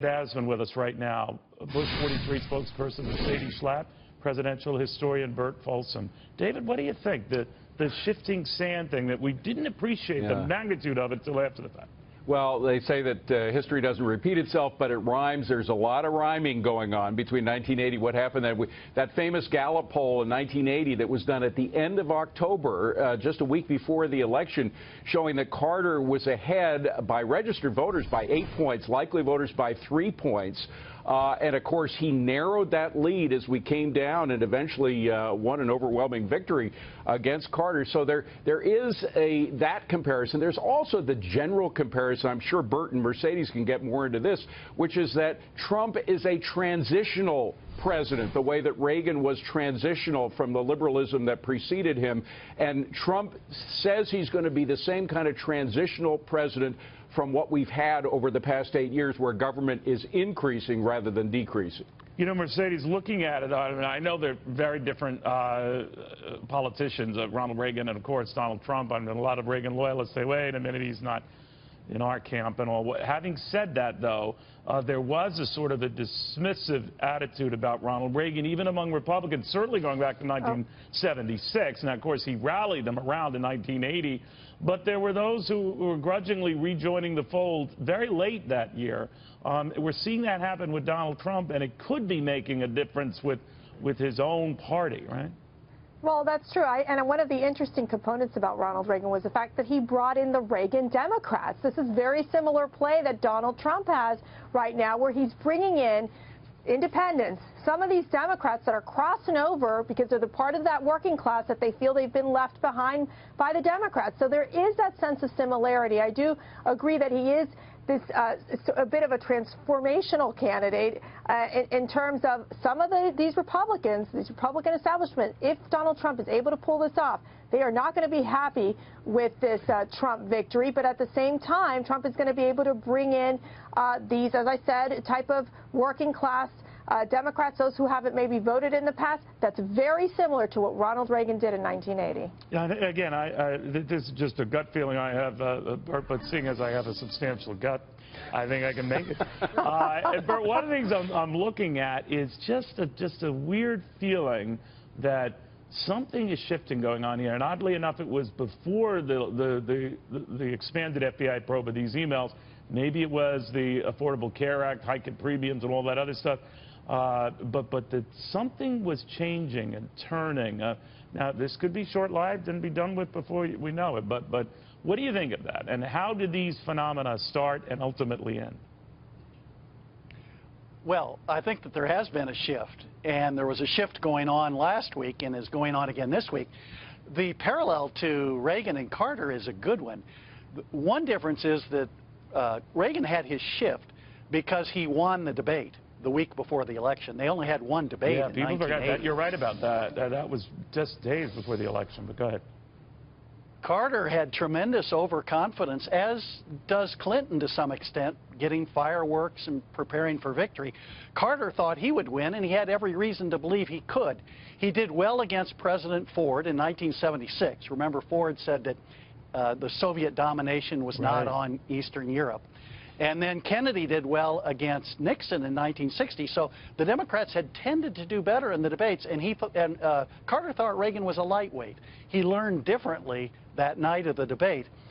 Asman with us right now. Bush 43 spokesperson Mercedes Schlapp, presidential historian Burt Folsom. David, what do you think? The shifting sand thing that we didn't appreciate the magnitude of it until after the fact. Well, they say that history doesn't repeat itself, but it rhymes. There's a lot of rhyming going on between 1980, what happened, that famous Gallup poll in 1980 that was done at the end of October, just a week before the election, showing that Carter was ahead by registered voters by 8 points, likely voters by 3 points. And, of course, he narrowed that lead as we came down and eventually won an overwhelming victory against Carter. So there is that comparison. There's also the general comparison. I'm sure Burt and Mercedes can get more into this, which is that Trump is a transitional president, the way that Reagan was transitional from the liberalism that preceded him. And Trump says he's going to be the same kind of transitional president from what we've had over the past 8 years, where government is increasing rather than decreasing. You know, Mercedes, looking at it, I know they're very different politicians, Ronald Reagan and, of course, Donald Trump. I mean, a lot of Reagan loyalists say, wait a minute, he's not in our camp and all. Having said that, though, there was a sort of a dismissive attitude about Ronald Reagan, even among Republicans, certainly going back to 1976. Now, of course, he rallied them around in 1980. But there were those who were grudgingly rejoining the fold very late that year. We're seeing that happen with Donald Trump, and it could be making a difference with his own party, right? Well, that's true. And one of the interesting components about Ronald Reagan was the fact that he brought in the Reagan Democrats. This is very similar play that Donald Trump has right now, where he's bringing in independents, some of these Democrats that are crossing over because they're the part of that working class that they feel they've been left behind by the Democrats. So there is that sense of similarity. I do agree that he is this a bit of a transformational candidate in terms of some of these Republicans, this Republican establishment. If Donald Trump is able to pull this off, they are not going to be happy with this Trump victory. But at the same time, Trump is going to be able to bring in these, as I said, type of working class Democrats, those who haven't maybe voted in the past. That's very similar to what Ronald Reagan did in 1980. Yeah, and again, this is just a gut feeling I have, Burt, but seeing as I have a substantial gut, I think I can make it. Burt, one of the things I'm looking at is just a weird feeling that something is shifting going on here. And oddly enough, it was before the expanded FBI probe of these emails. Maybe it was the Affordable Care Act, hiking premiums and all that other stuff. But that something was changing and turning. Now, this could be short-lived and be done with before we know it. But what do you think of that? And how did these phenomena start and ultimately end? Well, I think that there has been a shift. And there was a shift going on last week and is going on again this week. The parallel to Reagan and Carter is a good one. One difference is that Reagan had his shift because he won the debate the week before the election. They only had one debate in 1980. People forgot that. You're right about that. That was just days before the election, but go ahead. Carter had tremendous overconfidence, as does Clinton to some extent, getting fireworks and preparing for victory. Carter thought he would win, and he had every reason to believe he could. He did well against President Ford in 1976. Remember, Ford said that the Soviet domination was not on Eastern Europe. And then Kennedy did well against Nixon in 1960. So the Democrats had tended to do better in the debates, and Carter thought Reagan was a lightweight. He learned differently that night of the debate.